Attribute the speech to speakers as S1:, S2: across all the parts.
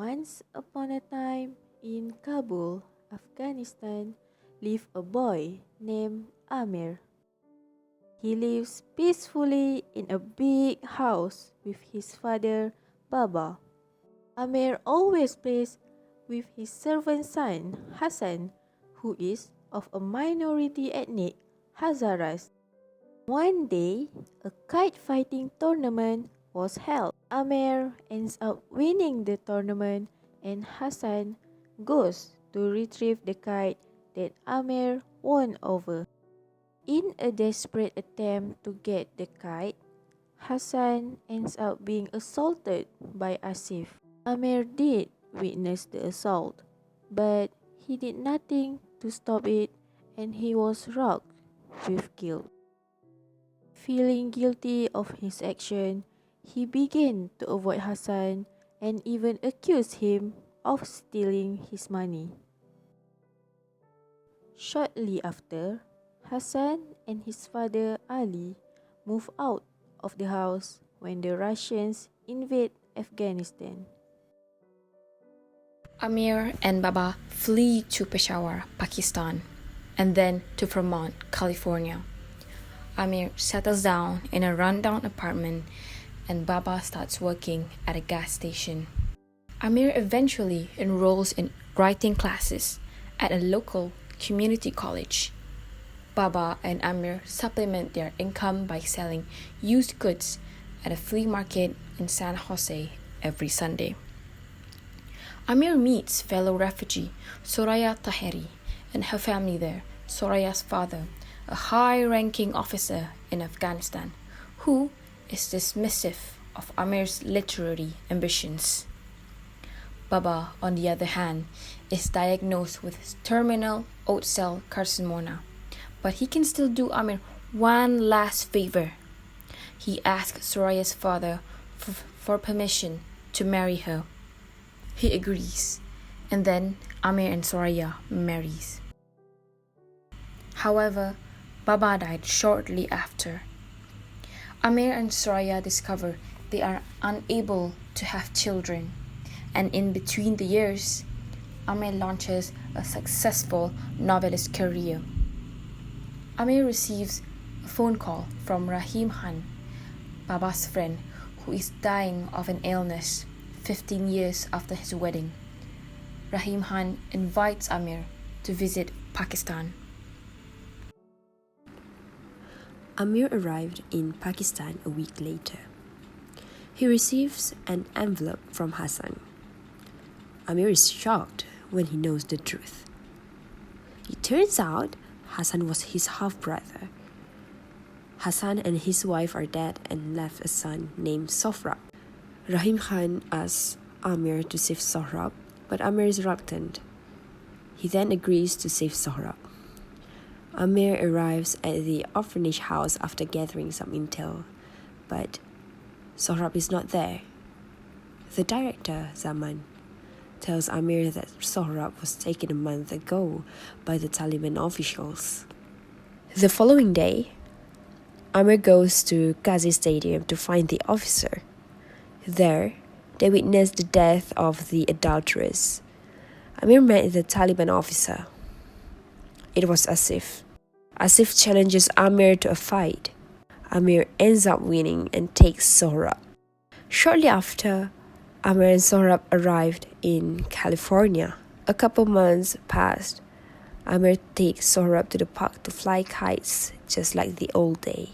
S1: Once upon a time, in Kabul, Afghanistan, lived a boy named Amir. He lives peacefully in a big house with his father, Baba. Amir always plays with his servant son, Hassan, who is of a minority ethnic Hazaras. One day, a kite fighting tournament was held. Amir ends up winning the tournament and Hassan goes to retrieve the kite that Amir won over. In a desperate attempt to get the kite, Hassan ends up being assaulted by Asif. Amir did witness the assault, but he did nothing to stop it and he was rocked with guilt. Feeling guilty of his action, he began to avoid Hassan and even accused him of stealing his money. Shortly after, Hassan and his father Ali moved out of the house when the Russians invade Afghanistan.
S2: Amir and Baba flee to Peshawar, Pakistan, and then to Vermont, California. Amir settles down in a rundown apartment and Baba starts working at a gas station. Amir eventually enrolls in writing classes at a local community college. Baba and Amir supplement their income by selling used goods at a flea market in San Jose every Sunday. Amir meets fellow refugee Soraya Taheri and her family there. Soraya's father, a high-ranking officer in Afghanistan, who is dismissive of Amir's literary ambitions. Baba, on the other hand, is diagnosed with terminal oat cell carcinoma, but he can still do Amir one last favor. He asks Soraya's father for permission to marry her. He agrees, and then Amir and Soraya marries. However, Baba died shortly after. Amir and Soraya discover they are unable to have children, and in between the years, Amir launches a successful novelist career. Amir receives a phone call from Rahim Khan, Baba's friend, who is dying of an illness 15 years after his wedding. Rahim Khan invites Amir to visit Pakistan.
S3: Amir arrived in Pakistan a week later. He receives an envelope from Hassan. Amir is shocked when he knows the truth. It turns out Hassan was his half-brother. Hassan and his wife are dead and left a son named Sohrab. Rahim Khan asks Amir to save Sohrab, but Amir is reluctant. He then agrees to save Sohrab. Amir arrives at the orphanage house after gathering some intel, but Sohrab is not there. The director, Zaman, tells Amir that Sohrab was taken a month ago by the Taliban officials. The following day, Amir goes to Qazi Stadium to find the officer. There, they witness the death of the adulteress. Amir met the Taliban officer. It was Asif. Asif challenges Amir to a fight. Amir ends up winning and takes Sohrab. Shortly after, Amir and Sohrab arrived in California. A couple months passed. Amir takes Sohrab to the park to fly kites, just like the old day.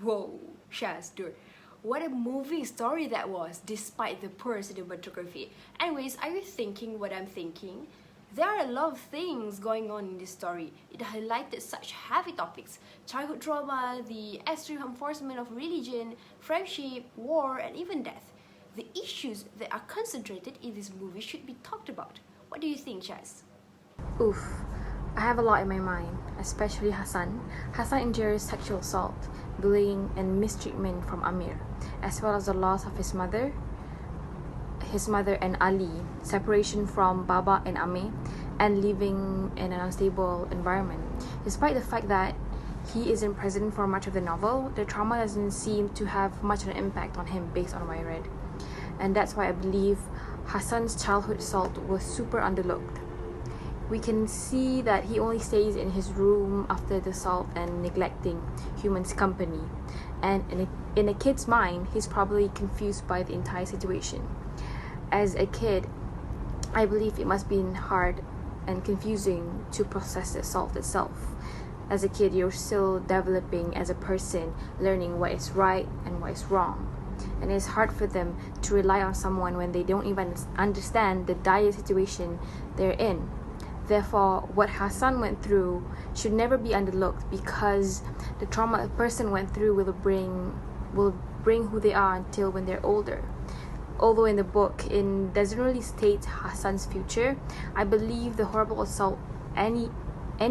S4: Whoa, Shaz, dude. What a moving story that was, despite the poor cinematography. Anyways, are you thinking what I'm thinking? There are a lot of things going on in this story. It highlighted such heavy topics: childhood trauma, the extreme enforcement of religion, friendship, war, and even death. The issues that are concentrated in this movie should be talked about. What do you think, Shaz?
S2: Oof, I have a lot in my mind, especially Hassan. Hassan endures sexual assault, bullying, and mistreatment from Amir, as well as the loss of his mother and Ali, separation from Baba and Amir, and living in an unstable environment. Despite the fact that he isn't present for much of the novel, the trauma doesn't seem to have much of an impact on him based on what I read. And that's why I believe Hassan's childhood assault was super underlooked. We can see that he only stays in his room after the assault and neglecting humans' company. And in a kid's mind, he's probably confused by the entire situation. As a kid, I believe it must be hard and confusing to process the assault itself. As a kid, you're still developing as a person, learning what is right and what is wrong. And it's hard for them to rely on someone when they don't even understand the dire situation they're in. Therefore, what Hassan went through should never be underlooked, because the trauma a person went through will bring who they are until when they're older. Although in the book, it doesn't really state Hassan's future, I believe the horrible assault, any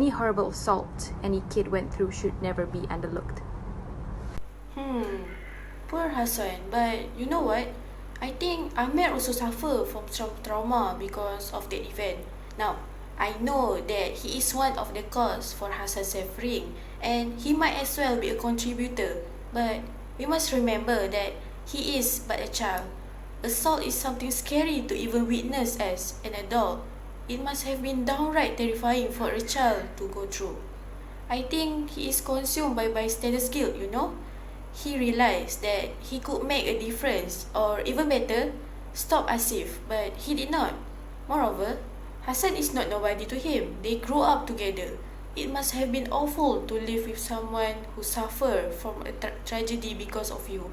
S2: horrible assault any kid went through should never be underlooked.
S5: Poor Hassan, but you know what? I think Amir also suffer from trauma because of that event. Now, I know that he is one of the cause for Hassan's suffering, and he might as well be a contributor. But we must remember that he is but a child. Assault is something scary to even witness as an adult. It must have been downright terrifying for a child to go through. I think he is consumed by bystander's guilt, you know. He realized that he could make a difference, or even better, stop Asif, but he did not. Moreover, Hassan is not nobody to him. They grew up together. It must have been awful to live with someone who suffered from a tragedy because of you.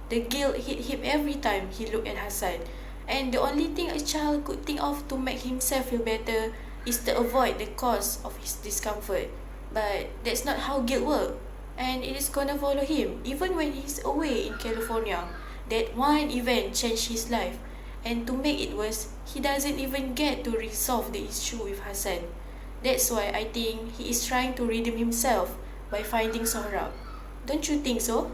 S5: The guilt hit him every time he looked at Hassan, and the only thing a child could think of to make himself feel better is to avoid the cause of his discomfort. But that's not how guilt works, and it is gonna follow him even when he's away in California. That one event changed his life, and to make it worse, he doesn't even get to resolve the issue with Hassan. That's why I think he is trying to redeem himself by finding Sohrab. Don't you think so?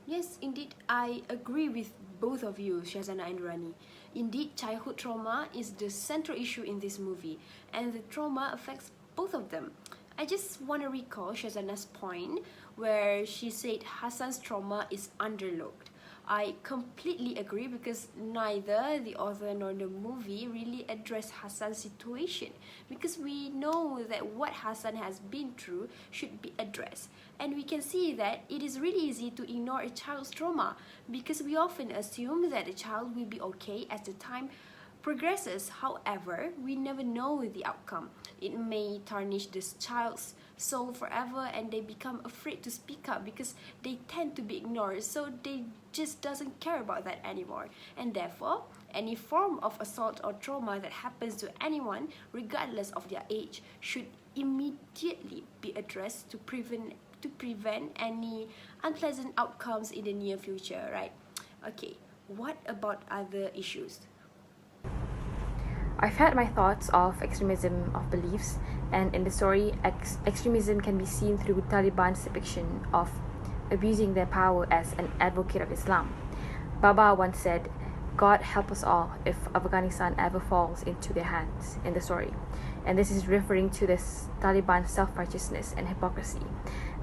S4: Yes, indeed, I agree with both of you, Syazana and Durrani. Indeed, childhood trauma is the central issue in this movie, and the trauma affects both of them. I just want to recall Syazana's point where she said Hassan's trauma is underlooked. I completely agree, because neither the author nor the movie really address Hassan's situation, because we know that what Hassan has been through should be addressed, and we can see that it is really easy to ignore a child's trauma, because we often assume that the child will be okay as the time progresses. However, we never know the outcome. It may tarnish this child's soul forever, and they become afraid to speak up because they tend to be ignored, so they just doesn't care about that anymore. And therefore, any form of assault or trauma that happens to anyone, regardless of their age, should immediately be addressed to prevent any unpleasant outcomes in the near future, right? Okay, what about other issues?
S2: I've had my thoughts of extremism of beliefs, and in the story, extremism can be seen through Taliban's depiction of abusing their power as an advocate of Islam. Baba once said, "God help us all if Afghanistan ever falls into their hands," in the story. And this is referring to this Taliban's self-righteousness and hypocrisy.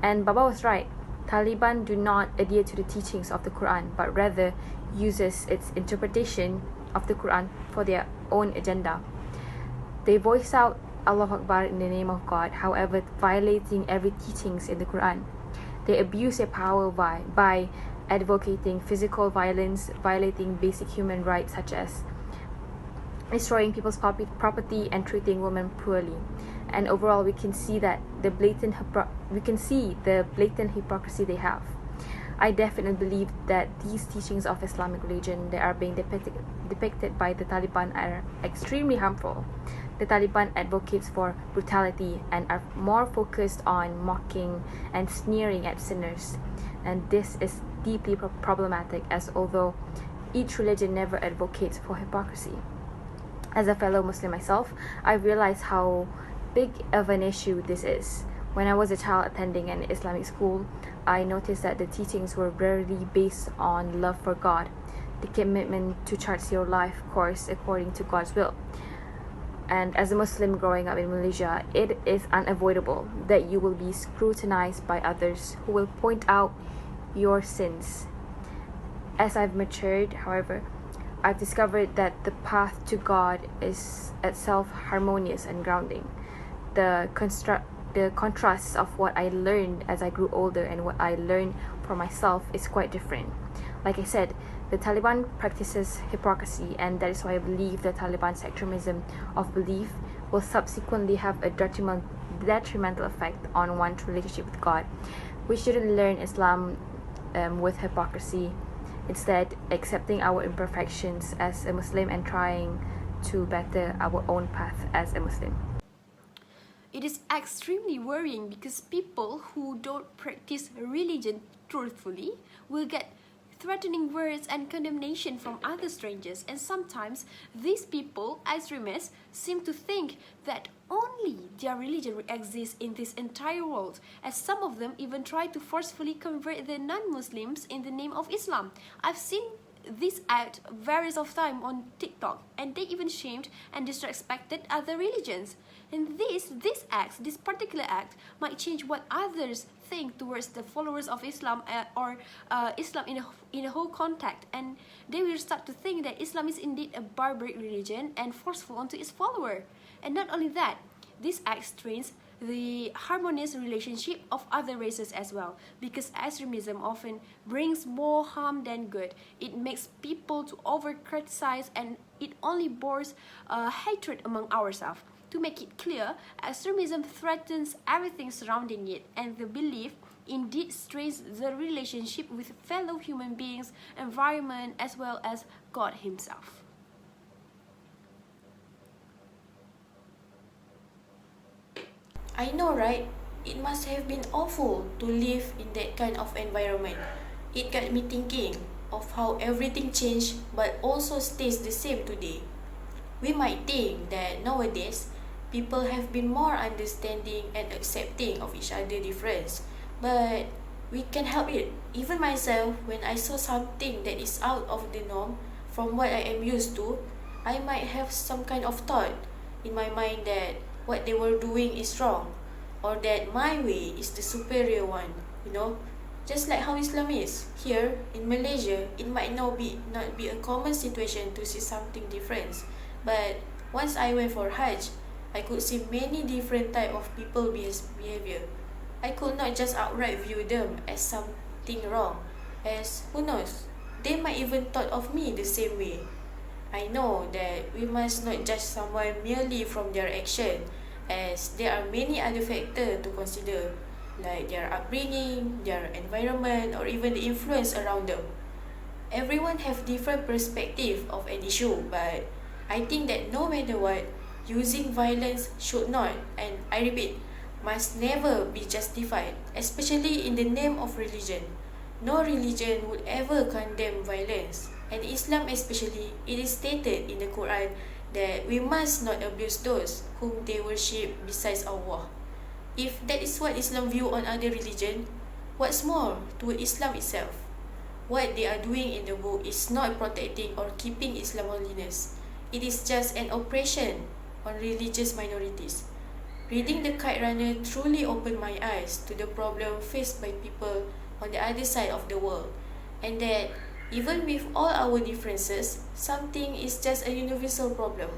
S2: And Baba was right. Taliban do not adhere to the teachings of the Quran, but rather uses its interpretation of the Quran for their own agenda. They voice out Allah Akbar in the name of God, however violating every teachings in the Quran. They abuse their power by advocating physical violence, violating basic human rights such as destroying people's property and treating women poorly. And overall, we can see the blatant hypocrisy they have. I definitely believe that these teachings of Islamic religion that are being depicted by the Taliban are extremely harmful. The Taliban advocates for brutality and are more focused on mocking and sneering at sinners. And this is deeply problematic, as although each religion never advocates for hypocrisy. As a fellow Muslim myself, I realized how big of an issue this is. When I was a child attending an Islamic school, I noticed that the teachings were rarely based on love for God, the commitment to chart your life course according to God's will. And as a Muslim growing up in Malaysia, it is unavoidable that you will be scrutinized by others who will point out your sins. As I've matured, however, I've discovered that the path to God is itself harmonious and grounding. The contrast of what I learned as I grew older and what I learned for myself is quite different. Like I said, the Taliban practices hypocrisy, and that is why I believe the Taliban's extremism of belief will subsequently have a detrimental effect on one's relationship with God. We shouldn't learn Islam with hypocrisy, instead accepting our imperfections as a Muslim and trying to better our own path as a Muslim.
S4: It is extremely worrying because people who don't practice religion truthfully will get threatening words and condemnation from other strangers, and sometimes these people, extremists, seem to think that only their religion exists in this entire world, as some of them even try to forcefully convert the non-Muslims in the name of Islam. I've seen this act various of time on TikTok, and they even shamed and disrespected other religions. And this particular act might change what others think towards the followers of Islam or Islam in a whole context, and they will start to think that Islam is indeed a barbaric religion and forceful onto its follower. And not only that, this act strains the harmonious relationship of other races as well, because extremism often brings more harm than good. It makes people to over criticize, and it only bores hatred among ourselves. To make it clear, extremism threatens everything surrounding it, and the belief indeed strains the relationship with fellow human beings, environment, as well as God Himself.
S5: I know, right? It must have been awful to live in that kind of environment. It got me thinking of how everything changed but also stays the same today. We might think that nowadays, people have been more understanding and accepting of each other's difference, but we can help it. Even myself, when I saw something that is out of the norm from what I am used to, I might have some kind of thought in my mind that what they were doing is wrong, or that my way is the superior one, you know? Just like how Islam is. Here, in Malaysia, it might not be a common situation to see something different, but once I went for Hajj, I could see many different type of people behavior. I could not just outright view them as something wrong, as who knows, they might even thought of me the same way. I know that we must not judge someone merely from their action, as there are many other factors to consider, like their upbringing, their environment, or even the influence around them. Everyone have different perspective of an issue, but I think that no matter what, using violence should not, and I repeat, must never be justified, especially in the name of religion. No religion would ever condemn violence, and Islam especially, it is stated in the Quran that we must not abuse those whom they worship besides Allah. If that is what Islam view on other religion, what's more to Islam itself? What they are doing in the book is not protecting or keeping Islam holiness. It is just an oppression on religious minorities. Reading the Kite Runner truly opened my eyes to the problem faced by people on the other side of the world, and that even with all our differences, something is just a universal problem.